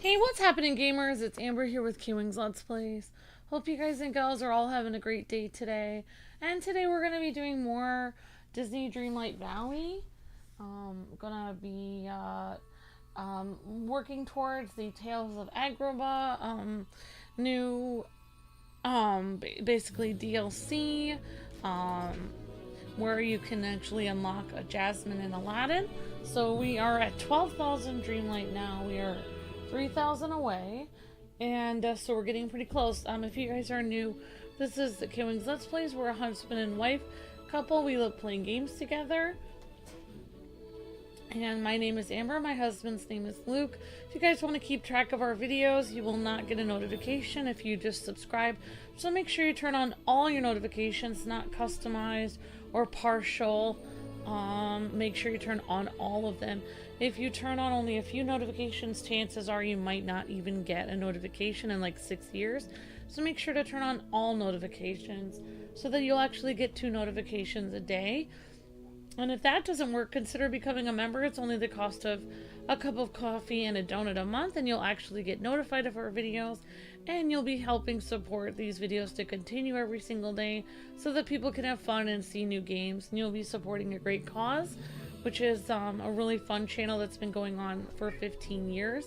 Hey, what's happening, gamers? It's Amber here with Kwingsletsplays. Hope you guys and gals are all having a great day today. And today we're going to be doing more Disney Dreamlight Valley. Gonna be working towards the Tales of Agrabah new basically DLC where you can actually unlock a Jasmine and Aladdin. So we are at 12,000 Dreamlight now. We are 3,000 away, and so we're getting pretty close. If you guys are new, this is the Kwingsletsplays. We're a husband and wife couple. We love playing games together. And my name is Amber. My husband's name is Luke. If you guys want to keep track of our videos, you will not get a notification if you just subscribe. So make sure you turn on all your notifications, not customized or partial. Make sure you turn on all of them. If you turn on only a few notifications, chances are you might not even get a notification in like 6 years. So make sure to turn on all notifications so that you'll actually get 2 notifications a day. And if that doesn't work, consider becoming a member. It's only the cost of a cup of coffee and a donut a month, and you'll actually get notified of our videos, and you'll be helping support these videos to continue every single day so that people can have fun and see new games. And you'll be supporting a great cause, which is a really fun channel that's been going on for 15 years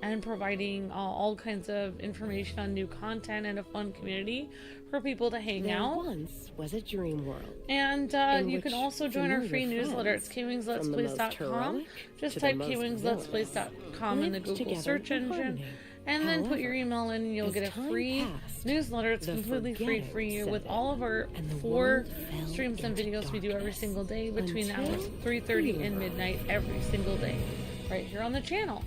and providing all kinds of information on new content and a fun community for people to hang out. Once was a dream world. And you can also join our free newsletter. It's kwingsletsplays.com. Just type kwingsletsplays.com in the Google search engine. And then put your email in and you'll get a free newsletter. It's completely free for you with all of our 4 streams and videos we do every single day between the hours of 3:30 and midnight every single day right here on the channel.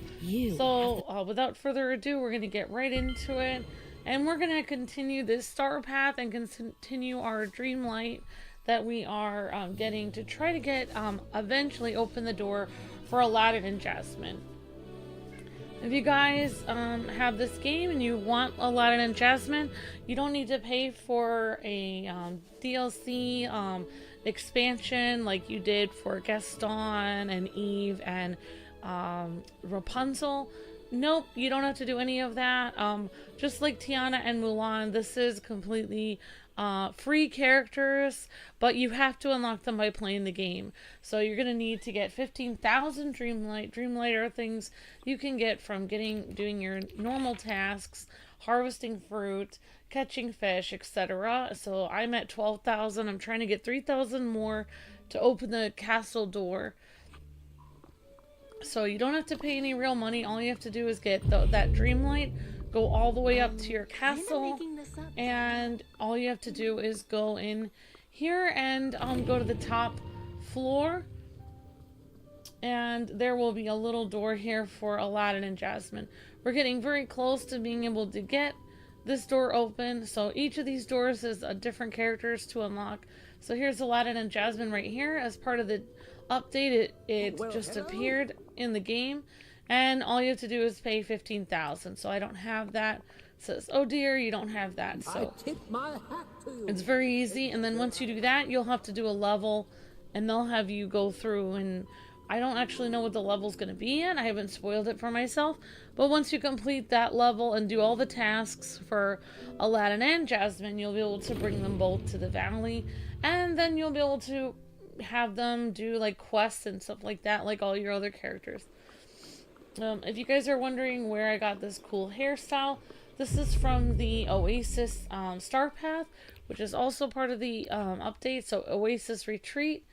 So without further ado, we're going to get right into it. And we're going to continue this StarPATH and continue our Dreamlight that we are getting to try to get eventually open the door for Aladdin and Jasmine. If you guys have this game and you want Aladdin and Jasmine, you don't need to pay for a DLC expansion like you did for Gaston and Eve and Rapunzel. Nope, you don't have to do any of that. Just like Tiana and Mulan, this is completely free characters, but you have to unlock them by playing the game. So you're going to need to get 15,000 Dreamlight. Dreamlight are things you can get from doing your normal tasks, harvesting fruit, catching fish, etc. So I'm at 12,000. I'm trying to get 3,000 more to open the castle door. So you don't have to pay any real money. All you have to do is get that Dreamlight, go all the way up to your castle, and all you have to do is go in here and go to the top floor, and there will be a little door here for Aladdin and Jasmine. We're getting very close to being able to get this door open. So each of these doors is a different characters to unlock. So here's Aladdin and Jasmine right here. As part of the update, it just appeared in the game, and all you have to do is pay 15,000. So I don't have that. It says, oh dear, you don't have that. So it's very easy. And then once you do that, you'll have to do a level, and they'll have you go through, and I don't actually know what the level's going to be in. I haven't spoiled it for myself. But once you complete that level and do all the tasks for Aladdin and Jasmine, you'll be able to bring them both to the valley, and then you'll be able to have them do like quests and stuff like that, like all your other characters. If you guys are wondering where I got this cool hairstyle, this is from the Oasis StarPATH, which is also part of the update. So Oasis Retreat.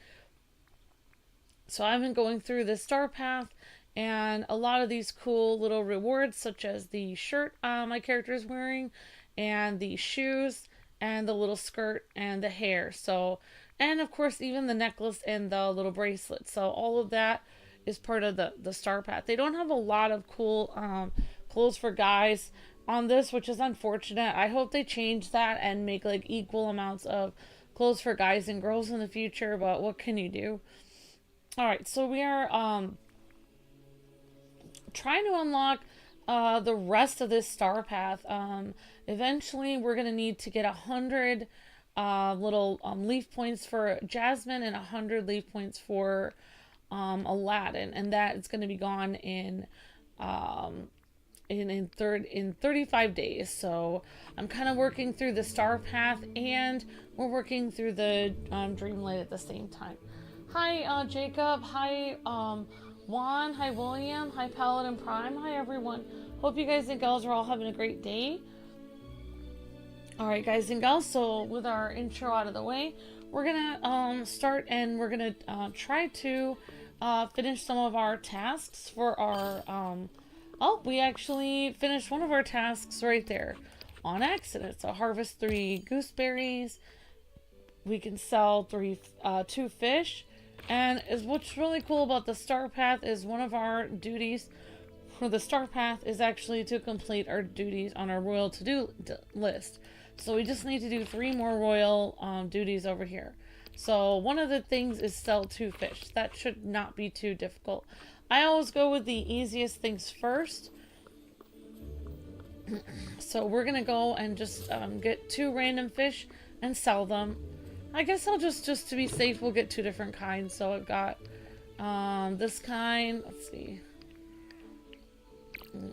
So I've been going through the StarPATH, and a lot of these cool little rewards, such as the shirt my character is wearing, and the shoes, and the little skirt, and the hair. So, and of course even the necklace and the little bracelet. So all of that is part of the StarPATH. They don't have a lot of cool clothes for guys on this, which is unfortunate. I hope they change that and make like equal amounts of clothes for guys and girls in the future, but what can you do? Alright, so we are trying to unlock the rest of this StarPATH. Eventually we're going to need to get 100 little leaf points for Jasmine and 100 leaf points for Aladdin, and that is going to be gone in in 35 days. So I'm kind of working through the StarPATH and we're working through the Dreamlight at the same time. Hi Jacob, hi Juan, hi William, hi Paladin Prime, hi everyone. Hope you guys and gals are all having a great day. Alright guys and gals, so with our intro out of the way, we're gonna start and we're gonna try to finish some of our tasks for our oh, we actually finished one of our tasks right there on accident. So harvest 3 gooseberries, we can sell 2 fish, and what's really cool about the StarPATH is one of our duties for the StarPATH is actually to complete our duties on our royal to-do list. So we just need to do 3 more royal duties over here. So one of the things is sell 2 fish. That should not be too difficult. I always go with the easiest things first. So we're gonna go and just get 2 random fish and sell them. I guess I'll just to be safe, we'll get 2 different kinds. So I've got this kind. Let's see.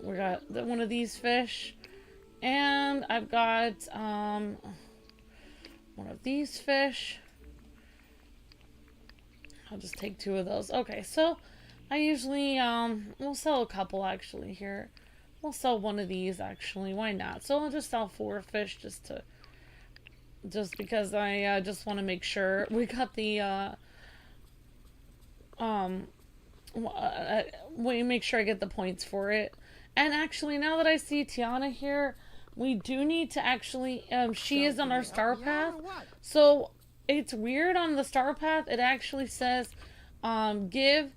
We got one of these fish. And I've got one of these fish. I'll just take 2 of those. Okay, so I usually we'll sell a couple actually here. We'll sell one of these actually. Why not? So I'll just sell 4 fish just because I just want to make sure we got the make sure I get the points for it. And actually, now that I see Tiana here, we do need to actually, she is on our StarPATH. So it's weird on the StarPATH. It actually says, give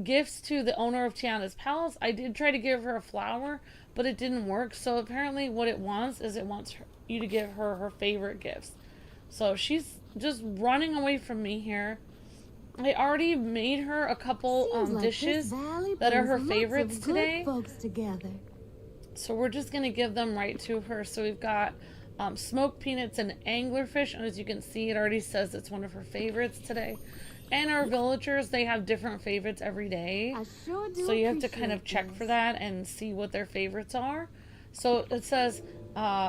gifts to the owner of Tiana's palace. I did try to give her a flower, but it didn't work. So apparently what it wants is you to give her her favorite gifts. So she's just running away from me here. I already made her a couple dishes that are her favorites today. Folks together. So we're just going to give them right to her. So we've got smoked peanuts and anglerfish. And as you can see, it already says it's one of her favorites today. And our villagers, they have different favorites every day. I sure do. So you have to kind of check for that and see what their favorites are. So it says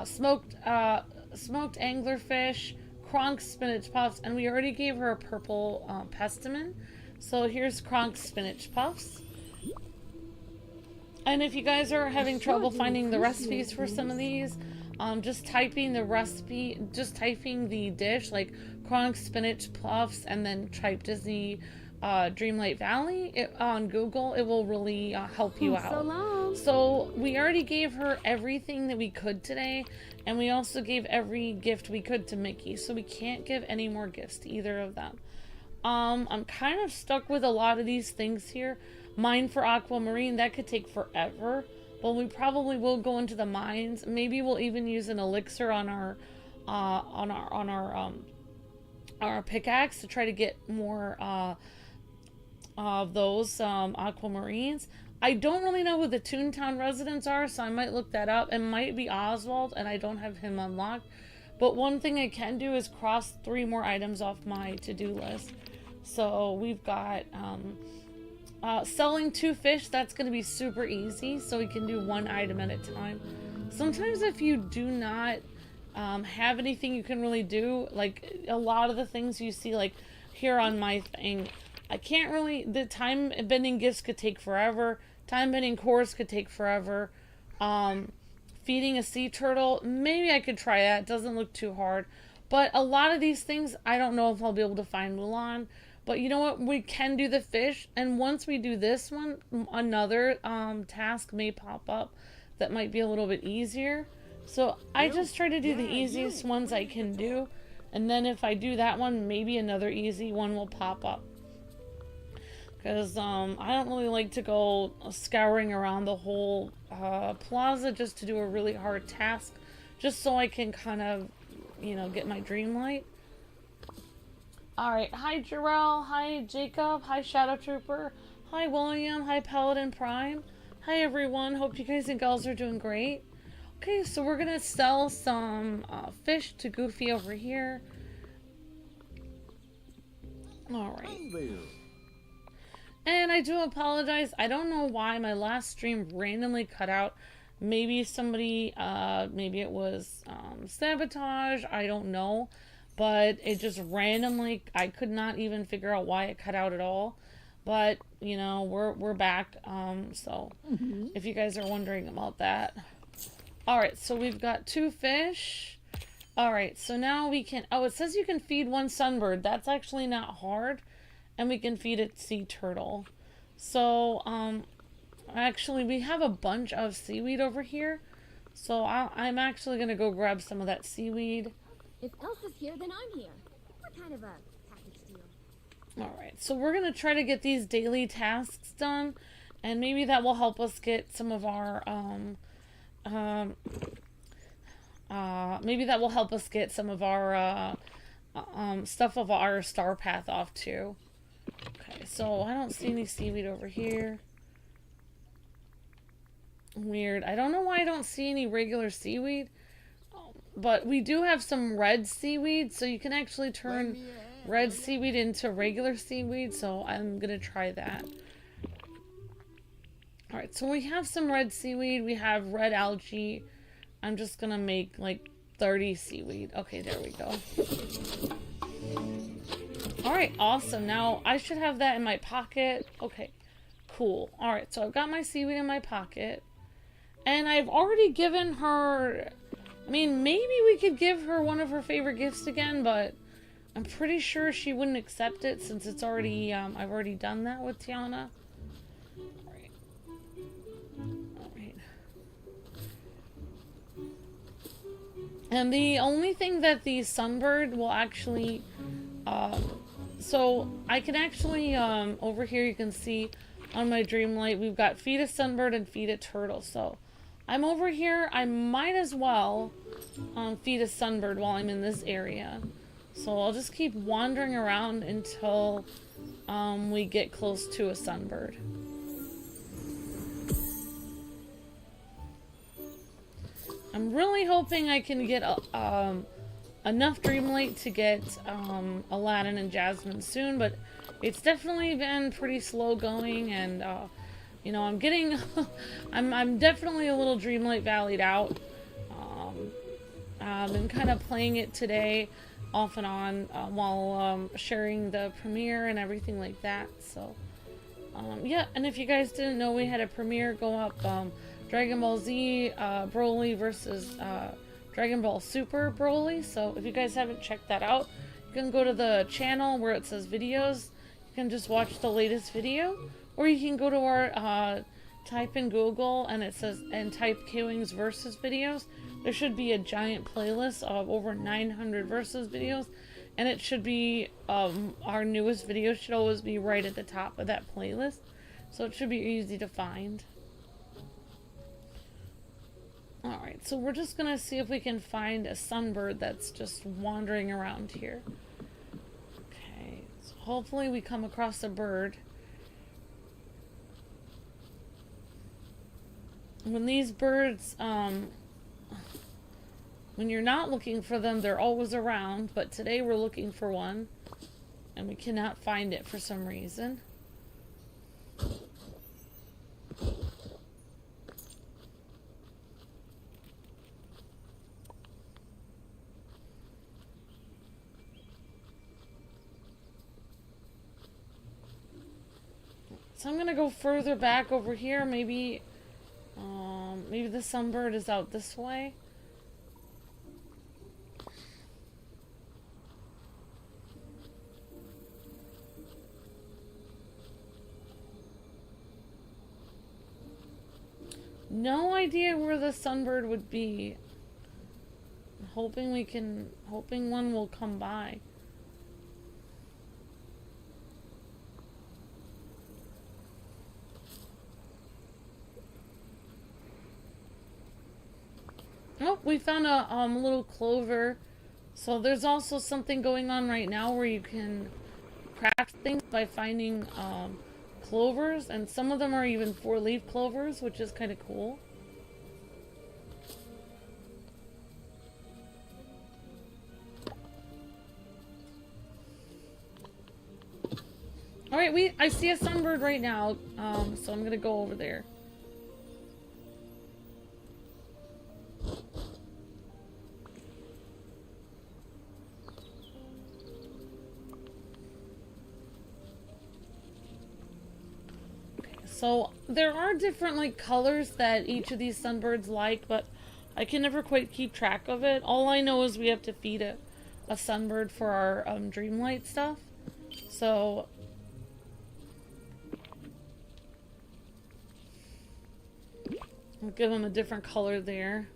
smoked anglerfish, Kronk's spinach puffs. And we already gave her a purple pestamine. So here's Kronk's spinach puffs. And if you guys are having trouble finding the recipes for some of these, just typing the recipe, just typing the dish, like Kronk's spinach puffs, and then type Disney Dreamlight Valley on Google, it will really help you out. So we already gave her everything that we could today, and we also gave every gift we could to Mickey, so we can't give any more gifts to either of them. I'm kind of stuck with a lot of these things here. Mine for aquamarine, that could take forever, but we probably will go into the mines. Maybe we'll even use an elixir on our pickaxe to try to get more of those aquamarines. I don't really know who the Toontown residents are, so I might look that up. It might be Oswald, and I don't have him unlocked. But one thing I can do is cross 3 more items off my to-do list. So we've got selling 2 fish. That's going to be super easy, so we can do 1 item at a time. Sometimes if you do not have anything you can really do, like a lot of the things you see like here on my thing, I can't really, the time bending gifts could take forever. Time bending cores could take forever. Feeding a sea turtle, maybe I could try that. It doesn't look too hard. But a lot of these things, I don't know if I'll be able to find Mulan. But you know what? We can do the fish. And once we do this one, another task may pop up that might be a little bit easier. So I just try to do the easiest ones I can do. And then if I do that one, maybe another easy one will pop up. Because I don't really like to go scouring around the whole plaza just to do a really hard task. Just so I can kind of, you know, get my Dreamlight. Alright, hi Jarrell, hi Jacob, hi Shadow Trooper, hi William, hi Paladin Prime. Hi everyone, hope you guys and girls are doing great. Okay, so we're gonna sell some fish to Goofy over here. Alright. And I do apologize. I don't know why my last stream randomly cut out. Maybe somebody, maybe it was sabotage. I don't know. But it just randomly, I could not even figure out why it cut out at all. But, you know, we're back. So if you guys are wondering about that. Alright, so we've got 2 fish. Alright, so now we can, oh, it says you can feed 1 sunbird. That's actually not hard. And we can feed a sea turtle. So, actually, we have a bunch of seaweed over here. So, I'm actually going to go grab some of that seaweed. If Elsa's here, then I'm here. What kind of a package deal? Alright, so we're going to try to get these daily tasks done. And maybe that will help us get some of our, maybe that will help us get some of our, stuff of our StarPATH off too. Okay, so I don't see any seaweed over here. Weird. I don't know why I don't see any regular seaweed. But we do have some red seaweed, so you can actually turn red seaweed into regular seaweed, so I'm gonna try that. Alright, so we have some red seaweed, we have red algae. I'm just gonna make like 30 seaweed. Okay, there we go. Alright, awesome. Now, I should have that in my pocket. Okay, cool. Alright, so I've got my seaweed in my pocket. And I've already given her... I mean, maybe we could give her one of her favorite gifts again, but I'm pretty sure she wouldn't accept it since it's already, I've already done that with Tiana. Alright. Alright. And the only thing that the sunbird will actually, so I can actually, over here you can see on my Dreamlight, we've got feed a sunbird and feed a turtle. So I'm over here, I might as well feed a sunbird while I'm in this area. So I'll just keep wandering around until we get close to a sunbird. I'm really hoping I can get enough Dreamlight to get Aladdin and Jasmine soon, but it's definitely been pretty slow going, and you know, I'm getting I'm definitely a little Dreamlight Valleyed out. I've been kind of playing it today off and on while sharing the premiere and everything like that. So yeah, and if you guys didn't know, we had a premiere go up, Dragon Ball Z Broly versus Dragon Ball Super Broly. So if you guys haven't checked that out, you can go to the channel where it says videos. You can just watch the latest video, or you can go to our type in Google and it says, and type Kwings versus videos. There should be a giant playlist of over 900 versus videos, and it should be our newest video should always be right at the top of that playlist, so it should be easy to find. Alright, so we're just gonna see if we can find a sunbird that's just wandering around here. Okay, so hopefully we come across a bird. When these birds, when you're not looking for them, they're always around, but today we're looking for one, and we cannot find it for some reason. So I'm gonna go further back over here. Maybe, maybe the sunbird is out this way. No idea where the sunbird would be. I'm hoping one will come by. Oh, we found a little clover. So there's also something going on right now where you can craft things by finding clovers, and some of them are even 4-leaf clovers, which is kind of cool. Alright, I see a sunbird right now, so I'm gonna go over there. So there are different like colors that each of these sunbirds like, but I can never quite keep track of it. All I know is we have to feed a sunbird for our Dreamlight stuff. So I'll give them a different color there.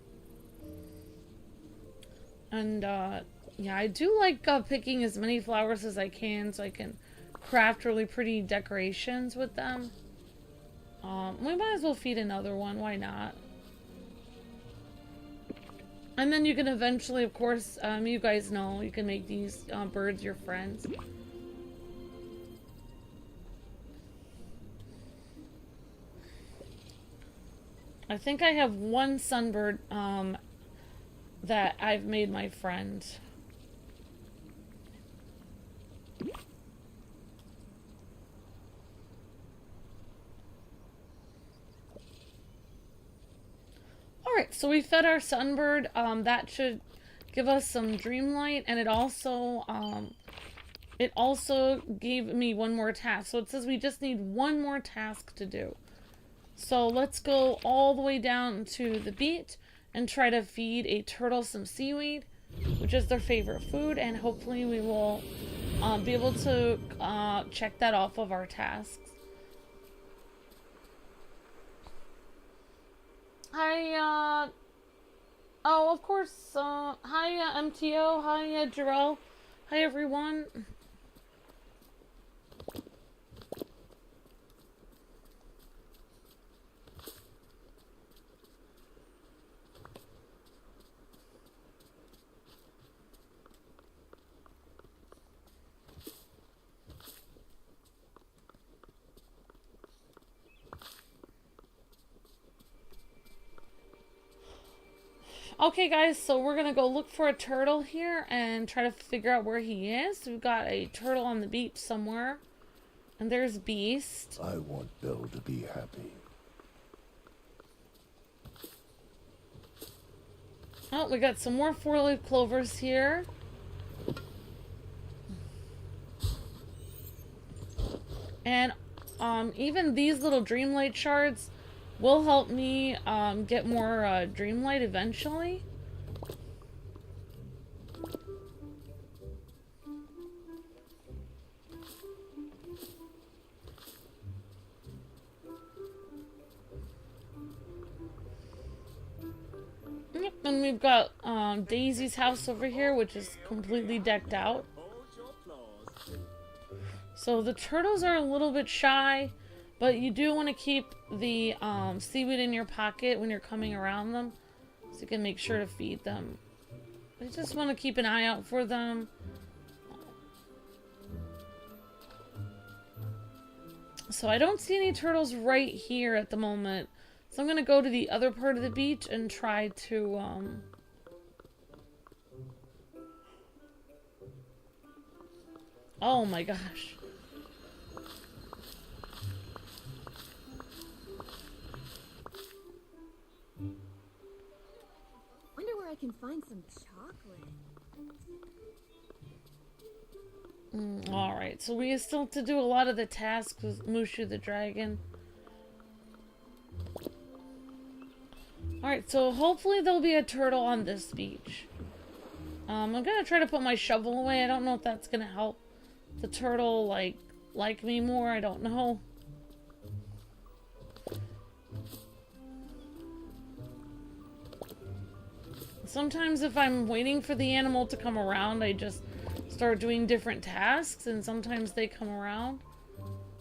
And yeah, I do like picking as many flowers as I can so I can craft really pretty decorations with them. We might as well feed another one, why not? And then you can eventually, of course, you guys know, you can make these birds your friends. I think I have one sunbird that I've made my friend. Alright, so we fed our sunbird. That should give us some Dreamlight, and it also gave me one more task. So it says we just need one more task to do. So let's go all the way down to the beach and try to feed a turtle some seaweed, which is their favorite food, and hopefully we will be able to check that off of our tasks. Hi, oh, of course, hi, MTO, hi, Jarrell, hi, everyone. Okay, guys, so we're gonna go look for a turtle here and try to figure out where he is. We've got a turtle on the beach somewhere. And there's Beast. I want Bill to be happy. Oh, we got some more four-leaf clovers here. And even these little Dreamlight shards will help me get more Dreamlight eventually. Yep, and we've got Daisy's house over here, which is completely decked out. So the turtles are a little bit shy, but you do want to keep the seaweed in your pocket when you're coming around them, so you can make sure to feed them. I just want to keep an eye out for them. So I don't see any turtles right here at the moment. So I'm going to go to the other part of the beach and try to... Oh my gosh. Wonder where I can find some chocolate. Alright, so we still have to do a lot of the tasks with Mushu the dragon. Alright, so hopefully there'll be a turtle on this beach. I'm gonna try to put my shovel away. I don't know if that's gonna help the turtle, like me more. I don't know. Sometimes if I'm waiting for the animal to come around, I just start doing different tasks, and sometimes they come around.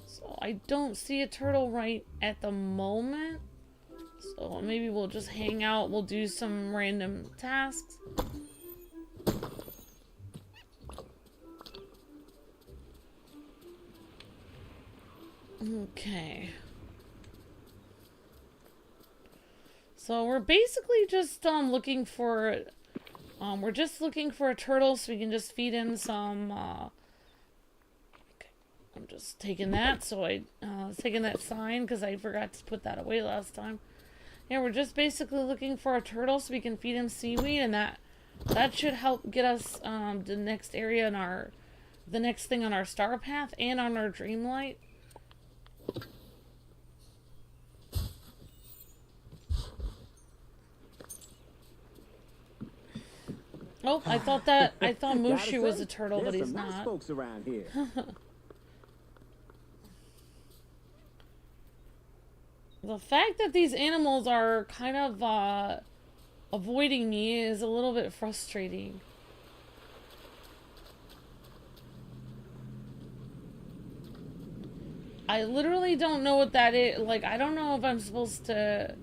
So I don't see a turtle right at the moment. So maybe we'll just hang out, we'll do some random tasks. Okay. So we're basically just looking for we're just looking for a turtle so we can just feed him some okay. I'm just taking that, so I was taking that sign because I forgot to put that away last time. Yeah, we're just basically looking for a turtle so we can feed him seaweed, and that should help get us the next area in the next thing on our StarPATH and on our Dreamlight. Oh, I thought Mushu was a turtle, but he's not. Nice folks around here. The fact that these animals are kind of avoiding me is a little bit frustrating. I literally don't know what that is. Like, I don't know if I'm supposed to...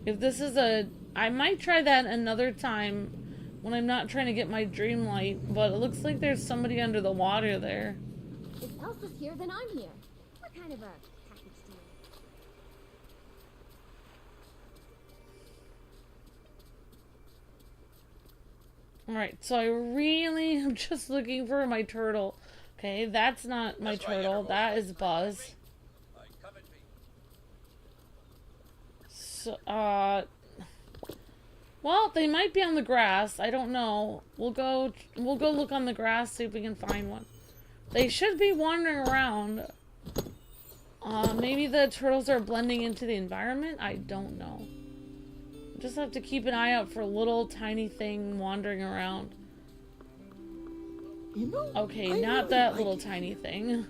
If this is a... I might try that another time when I'm not trying to get my Dreamlight, but it looks like there's somebody under the water there. If Elsa's here, then I'm here. What kind of a package deal? Alright, so I really am just looking for my turtle. Okay, that's not my turtle. That is Buzz. So, well, they might be on the grass. I don't know. We'll go look on the grass, see if we can find one. They should be wandering around. Maybe the turtles are blending into the environment. I don't know. Just have to keep an eye out for a little tiny thing wandering around. You know, Okay, I not really that like little it. tiny thing.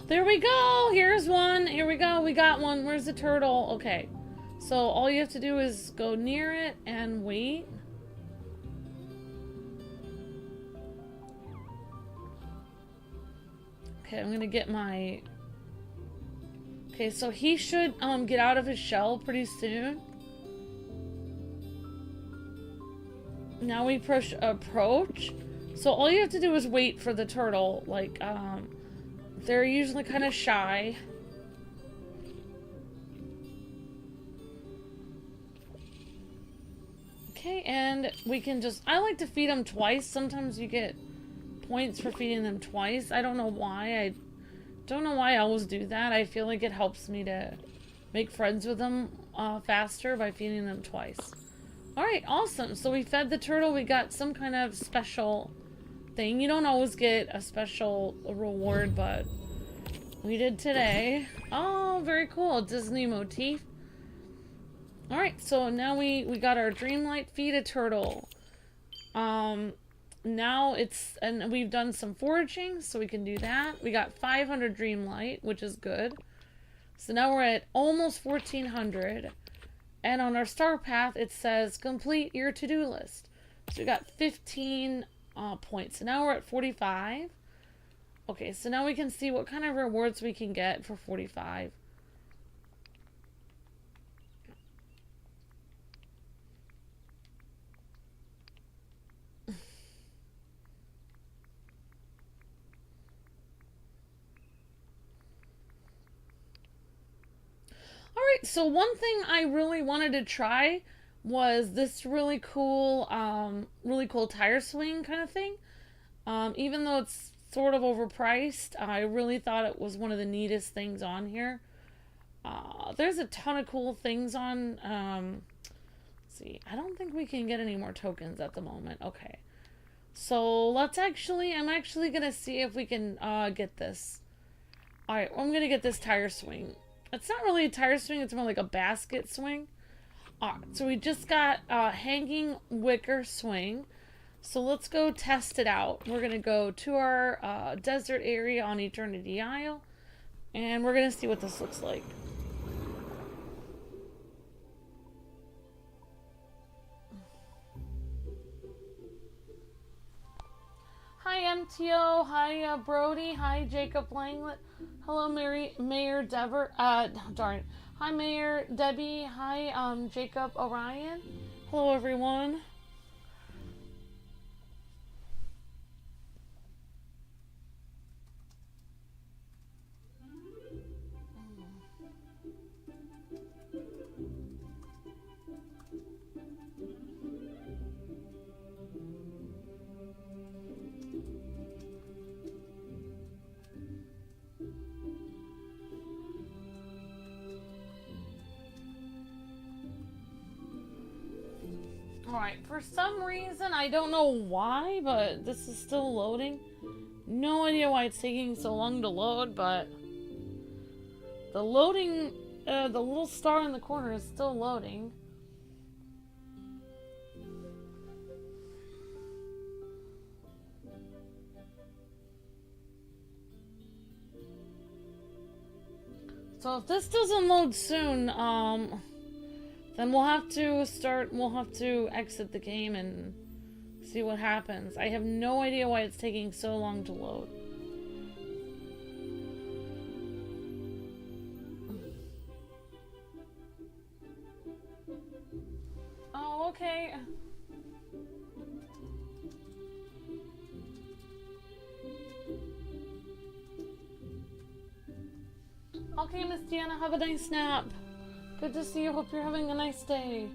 There we go! Here's one! Here we go, we got one. Where's the turtle? Okay. So all you have to do is go near it and wait. Okay, I'm gonna get my... Okay, so he should get out of his shell pretty soon. Now we approach. So all you have to do is wait for the turtle. Like, they're usually kind of shy. Okay, and we can just... I like to feed them twice. Sometimes you get points for feeding them twice. I don't know why. I don't know why I always do that. I feel like it helps me to make friends with them faster by feeding them twice. Alright, awesome. So we fed the turtle. We got some kind of special thing. You don't always get a special reward, but we did today. Oh, very cool. Disney motif. Alright, so now we got our Dreamlight. Feed a turtle. Now it's... And we've done some foraging, so we can do that. We got 500 Dreamlight, which is good. So now we're at almost 1,400. And on our StarPATH, it says, complete your to-do list. So we got 15 points. So now we're at 45. Okay, so now we can see what kind of rewards we can get for 45. Alright, so one thing I really wanted to try was this really cool tire swing kind of thing. Even though it's sort of overpriced, I really thought it was one of the neatest things on here. There's a ton of cool things on, let's see, I don't think we can get any more tokens at the moment. Okay. So I'm actually gonna see if we can, get this. Alright, I'm gonna get this tire swing. It's not really a tire swing, it's more like a basket swing. So we just got a hanging wicker swing. So let's go test it out. We're going to go to our desert area on Eternity Isle. And we're going to see what this looks like. Hi MTO, hi Brody, hi Jacob Langlet, hello Mayor Dever, darn, hi Mayor Debbie, hi Jacob Orion, hello everyone. Alright, for some reason, I don't know why, but this is still loading. No idea why it's taking so long to load, but the loading, the little star in the corner is still loading. So if this doesn't load soon, then we'll have to exit the game and see what happens. I have no idea why it's taking so long to load. Oh, okay. Okay, Miss Deanna, have a nice nap. Good to see you. Hope you're having a nice day.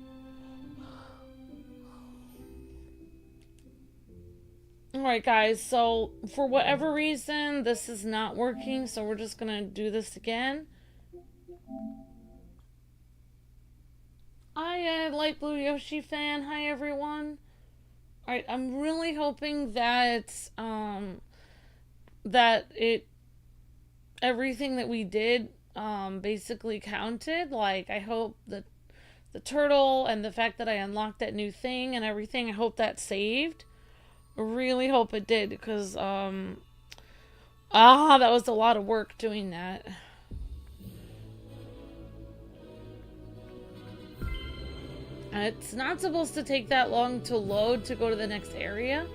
Alright, guys, so for whatever reason, this is not working, so we're just gonna do this again. Hi, Light Blue Yoshi fan. Hi, everyone. Alright, I'm really hoping that, everything that we did basically counted. Like, I hope that the turtle and the fact that I unlocked that new thing and everything, I hope that saved. I really hope it did, because that was a lot of work doing that. It's not supposed to take that long to load to go to the next area.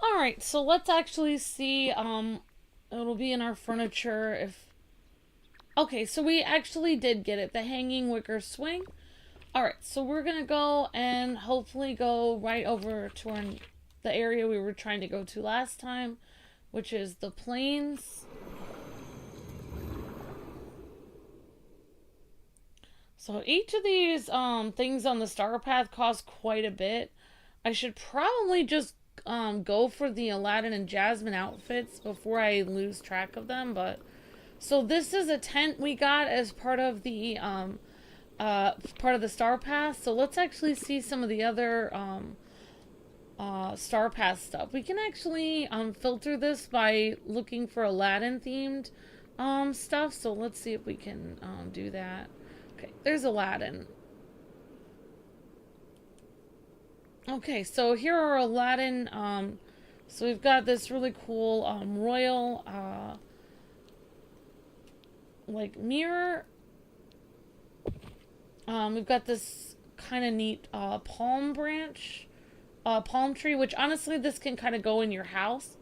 Alright, so let's actually see, it'll be in our furniture if... Okay, so we actually did get it, the hanging wicker swing. Alright, so we're gonna go and hopefully go right over to the area we were trying to go to last time, which is the plains. So each of these things on the StarPATH cost quite a bit. I should probably just go for the Aladdin and Jasmine outfits before I lose track of them, but so this is a tent we got as part of the StarPATH. So let's actually see some of the other StarPATH stuff. We can actually filter this by looking for Aladdin themed stuff. So let's see if we can do that. Okay, there's Aladdin. Okay, so here are Aladdin, so we've got this really cool, royal, like, mirror. We've got this kind of neat, palm branch, palm tree, which honestly, this can kind of go in your house.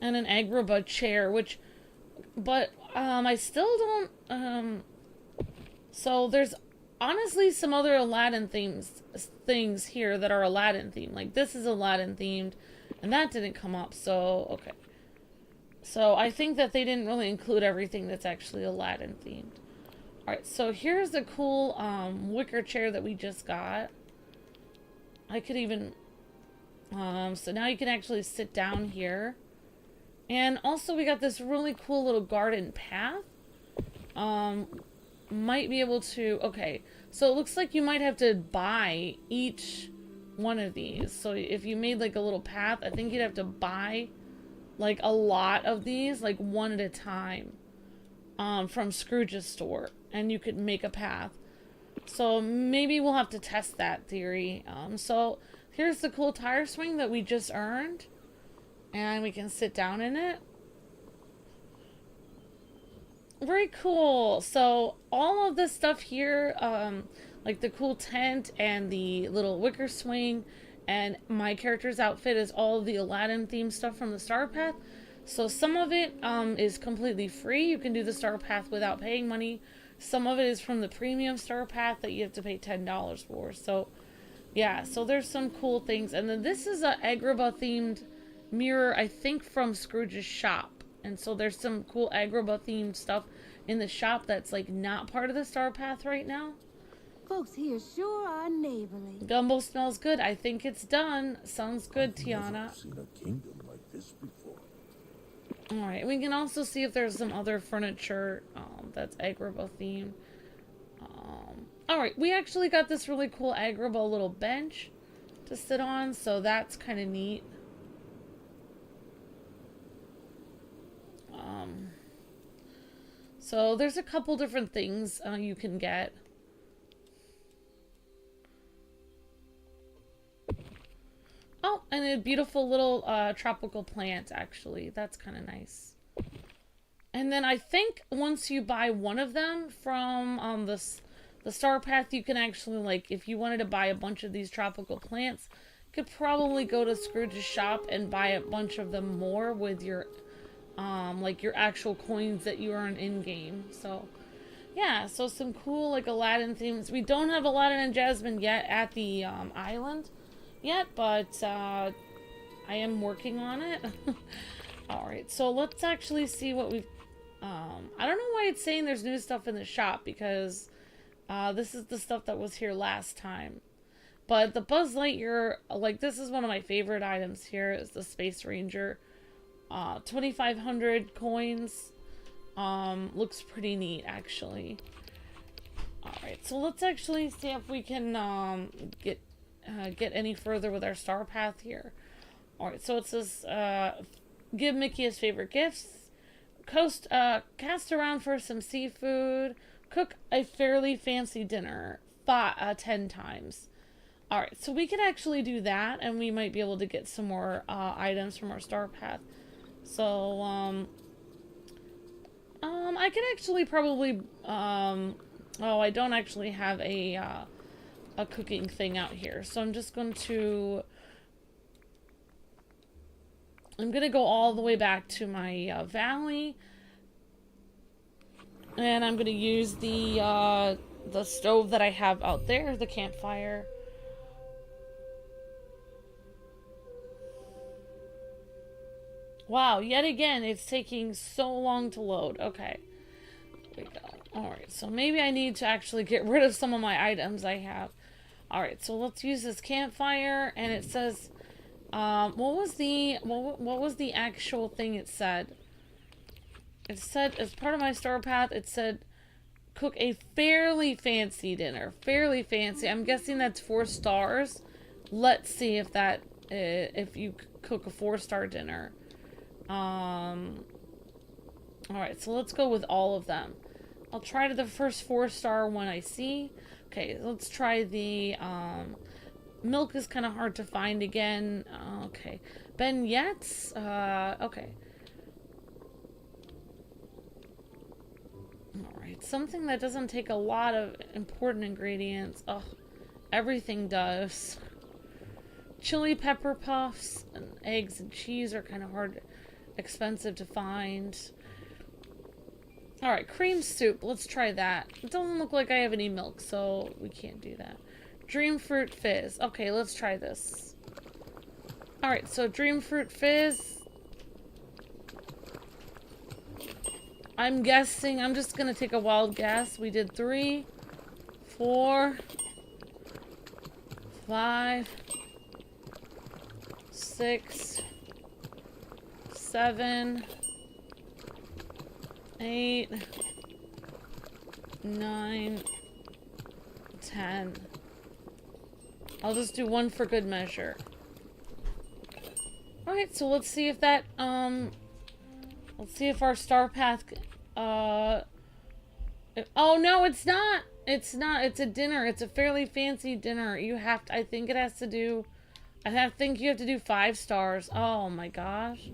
And an Agrabah chair, but I still don't, so there's honestly some other Aladdin things here that are Aladdin themed. Like this is Aladdin themed, and that didn't come up, so okay. So I think that they didn't really include everything that's actually Aladdin themed. Alright, so here's the cool wicker chair that we just got. I could even so now you can actually sit down here. And also we got this really cool little garden path. Might be able to... Okay, so it looks like you might have to buy each one of these. So if you made like a little path, I think you'd have to buy like a lot of these, like one at a time, from Scrooge's store, and you could make a path. So maybe we'll have to test that theory. So here's the cool tire swing that we just earned, and we can sit down in it. Very cool. So all of this stuff here, like the cool tent and the little wicker swing and my character's outfit is all of the Aladdin themed stuff from the StarPATH. So some of it is completely free. You can do the StarPATH without paying money Some of it is from the premium StarPATH that you have to pay $10 for. So, yeah, so there's some cool things. And then this is a Agrabah themed mirror, I think from Scrooge's shop. And so there's some cool Agrabah themed stuff in the shop that's like not part of the StarPATH right now. Folks here sure are neighborly. Gumbo smells good. I think it's done. Sounds good, I've never Tiana. seen a kingdom like this before. Alright, we can also see if there's some other furniture that's Agrabah themed. Alright, we actually got this really cool Agrabah little bench to sit on, so that's kind of neat. So there's a couple different things you can get. Oh, and a beautiful little tropical plant, actually. That's kind of nice. And then I think once you buy one of them from the StarPATH, you can actually, like, if you wanted to buy a bunch of these tropical plants, you could probably go to Scrooge's shop and buy a bunch of them more with your, like, your actual coins that you earn in-game. So, yeah, so some cool, like, Aladdin themes. We don't have Aladdin and Jasmine yet at the island yet, but I am working on it. Alright, so let's actually see what we've I don't know why it's saying there's new stuff in the shop, because this is the stuff that was here last time. But the Buzz Lightyear, like, this is one of my favorite items here, is the Space Ranger. 2,500 coins. Looks pretty neat, actually. Alright, so let's actually see if we can get any further with our StarPATH here. Alright, so it says, give Mickey his favorite gifts, cast around for some seafood, cook a fairly fancy dinner 10 times. Alright, so we could actually do that, and we might be able to get some more items from our StarPATH. So, I could actually probably, oh, I don't actually have a cooking thing out here, so I'm just going to, I'm gonna go all the way back to my valley, and I'm gonna use the stove that I have out there, the campfire. Wow, yet again, it's taking so long to load. Okay, there we go. Alright, so maybe I need to actually get rid of some of my items I have. Alright, so let's use this campfire, and it says, what was the actual thing it said? It said, as part of my StarPATH, it said, cook a fairly fancy dinner. Fairly fancy. I'm guessing that's 4 stars. Let's see if that, if you cook a 4-star dinner. Alright, so let's go with all of them. I'll try to the first 4-star one I see. Okay, let's try the, milk is kind of hard to find again. Okay. Beignets? Okay. Alright, something that doesn't take a lot of important ingredients. Ugh, everything does. Chili pepper puffs and eggs and cheese are kind of expensive to find. Alright, cream soup. Let's try that. It doesn't look like I have any milk, so we can't do that. Dream fruit fizz. Okay, let's try this. Alright, so dream fruit fizz. I'm guessing, I'm just gonna take a wild guess. We did 3, 4, 5, 6, 7, 8, 9, 10. I'll just do 1 for good measure. Alright, so let's see if that, let's see if our StarPATH, oh no, it's not! It's not, it's a dinner. It's a fairly fancy dinner. You have to, I think it has to do, I think you have to do 5 stars. Oh my gosh.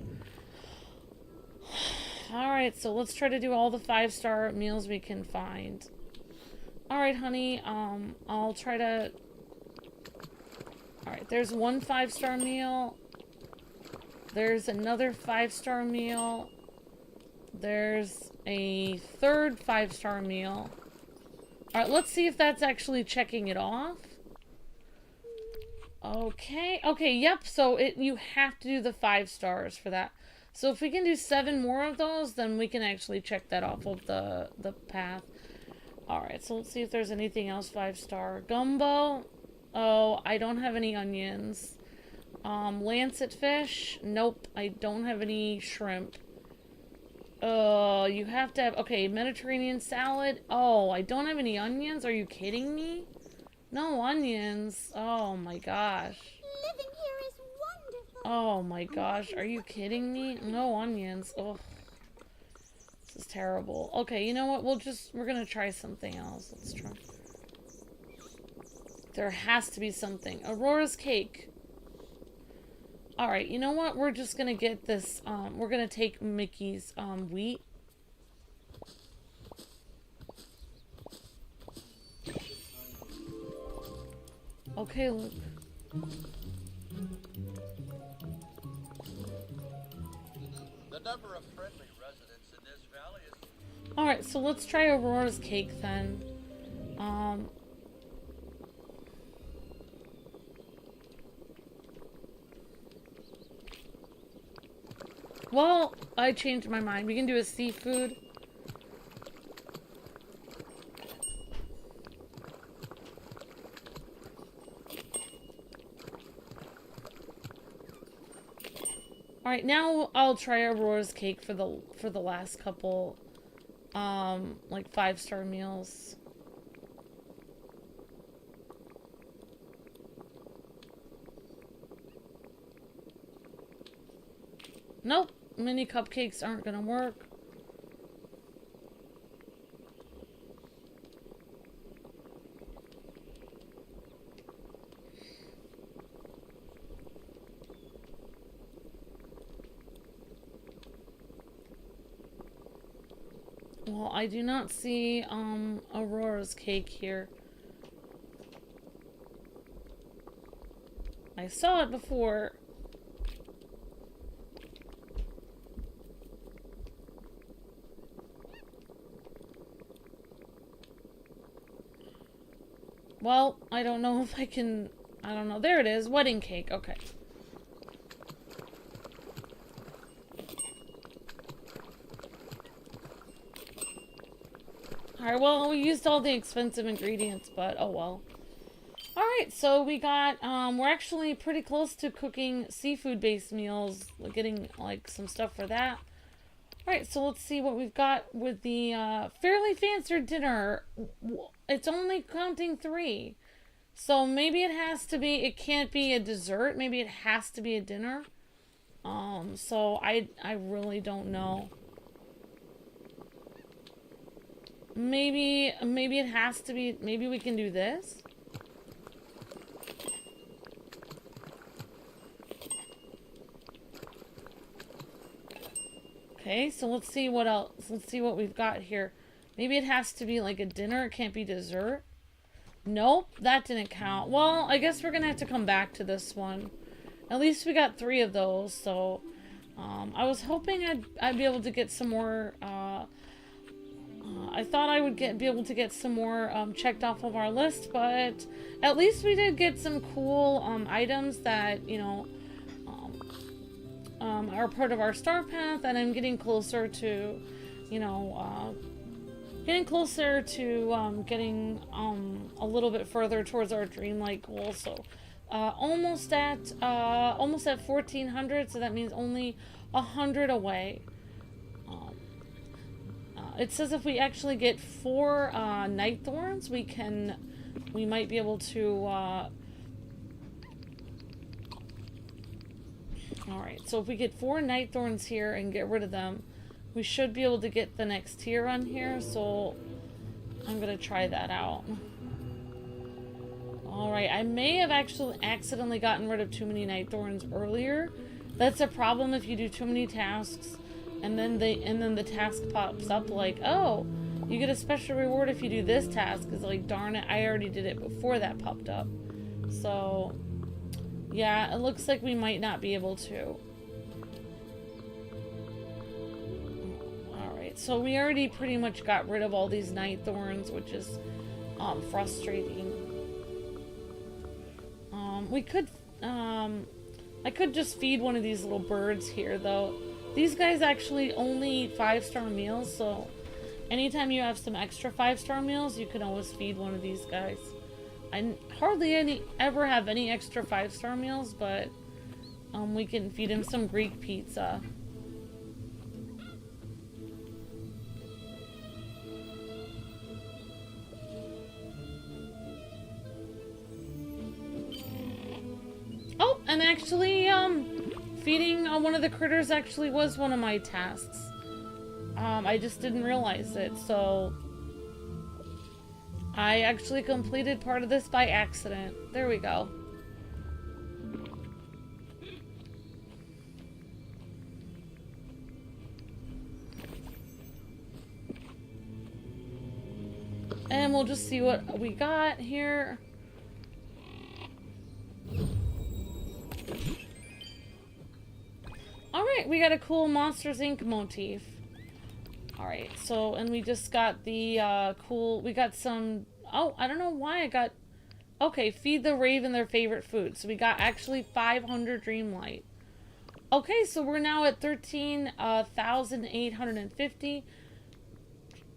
Alright, so let's try to do all the 5-star meals we can find. Alright, honey, I'll try to... Alright, there's 1 5-star meal. There's another 5-star meal. There's a 3rd 5-star meal. Alright, let's see if that's actually checking it off. Okay. Okay, yep. So you have to do the 5 stars for that. So if we can do 7 more of those, then we can actually check that off of the path. Alright, so let's see if there's anything else 5-star. Gumbo. Oh, I don't have any onions. Lancet fish. Nope, I don't have any shrimp. You have to have... Okay, Mediterranean salad. Oh, I don't have any onions? Are you kidding me? No onions. Oh my gosh. Living here is wonderful. Oh my gosh, are you kidding me? No onions. Ugh. This is terrible. Okay, you know what? We're gonna try something else. Let's try. There has to be something. Aurora's cake. Alright, you know what? We're just gonna get this, we're gonna take Mickey's, wheat. Okay, Luke. The number of friendly residents in this valley is... Alright, so let's try Aurora's cake then. Well, I changed my mind. We can do a seafood. Alright, now I'll try Aurora's cake for the last couple, like 5-star meals. Nope, mini cupcakes aren't gonna work. Well, I do not see, Aurora's cake here. I saw it before. Well, I don't know if I can... I don't know. There it is. Wedding cake. Okay. Alright, well, we used all the expensive ingredients, but oh well. Alright, so we got, we're actually pretty close to cooking seafood-based meals, getting, like, some stuff for that. Alright, so let's see what we've got with the, fairly fancier dinner. It's only counting 3. So maybe it has to be, it can't be a dessert, maybe it has to be a dinner. So I really don't know. Maybe it has to be, maybe we can do this. Okay, so let's see what else, let's see what we've got here. Maybe it has to be like a dinner, it can't be dessert. Nope, that didn't count. Well, I guess we're gonna have to come back to this one. At least we got 3 of those, so... I was hoping I'd be able to get some more, I thought I would be able to get some more, checked off of our list, but at least we did get some cool, items that, you know, are part of our StarPATH, and I'm getting closer to, you know, getting closer to, getting, a little bit further towards our Dreamlight goal, so, almost at 1,400, so that means only 100 away. It says if we actually get 4, night thorns, we might be able to, alright, so if we get 4 night thorns here and get rid of them, we should be able to get the next tier on here, so I'm gonna try that out. Alright, I may have actually accidentally gotten rid of too many night thorns earlier. That's a problem if you do too many tasks and then the task pops up like, oh, you get a special reward if you do this task. It's like, darn it, I already did it before that popped up. So yeah, it looks like we might not be able to. Alright, so we already pretty much got rid of all these night thorns, which is frustrating. We could, I could just feed one of these little birds here, though. These guys actually only eat 5-star meals, so anytime you have some extra 5-star meals, you can always feed one of these guys. I hardly ever have any extra 5-star meals, but we can feed him some Greek pizza. Oh, and actually, feeding one of the critters actually was one of my tasks. I just didn't realize it, so I actually completed part of this by accident. There we go. And we'll just see what we got here. Alright, we got a cool Monsters Inc. motif. Alright, so, and we just got the, cool, we got some, oh, I don't know why I got, okay, feed the raven their favorite food. So we got actually 500 Dreamlight. Okay, so we're now at 13,850.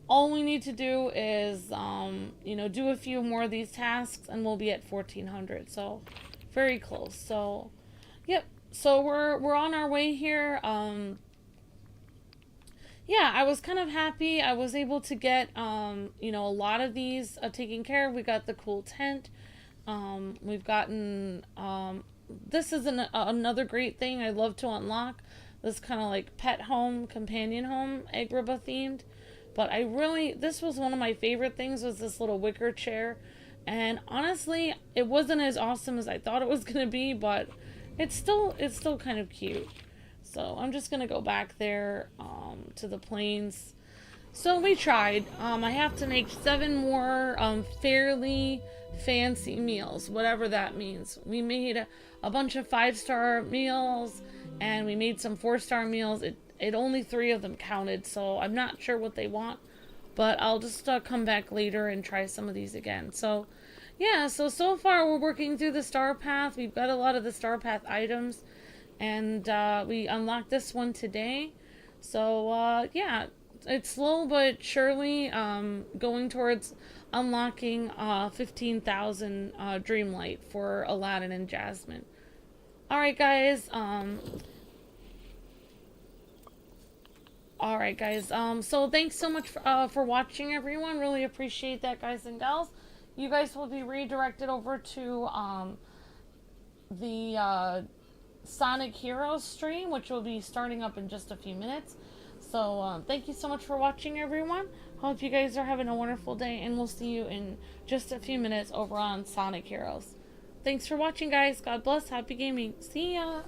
All we need to do is, you know, do a few more of these tasks and we'll be at 1,400. So, very close. So, yep. So we're on our way here. Yeah, I was kind of happy. I was able to get, you know, a lot of these taken care of. We got the cool tent. We've gotten, this is another great thing I love to unlock. This kind of like pet home, companion home, Agrabah themed. But I really, this was one of my favorite things, was this little wicker chair. And honestly, it wasn't as awesome as I thought it was going to be, but it's still kind of cute. So I'm just going to go back there to the plains. So we tried. I have to make 7 more fairly fancy meals, whatever that means. We made a bunch of 5-star meals, and we made some 4-star meals. It only 3 of them counted, so I'm not sure what they want, but I'll just come back later and try some of these again. So yeah, so far we're working through the StarPATH. We've got a lot of the StarPATH items, and we unlocked this one today. So yeah, it's slow but surely going towards unlocking 15,000 Dreamlight for Aladdin and Jasmine. Alright guys, Alright guys, so thanks so much for watching, everyone. Really appreciate that, guys and gals. You guys will be redirected over to the Sonic Heroes stream, which will be starting up in just a few minutes. So thank you so much for watching, everyone. Hope you guys are having a wonderful day, and we'll see you in just a few minutes over on Sonic Heroes. Thanks for watching, guys. God bless. Happy gaming. See ya.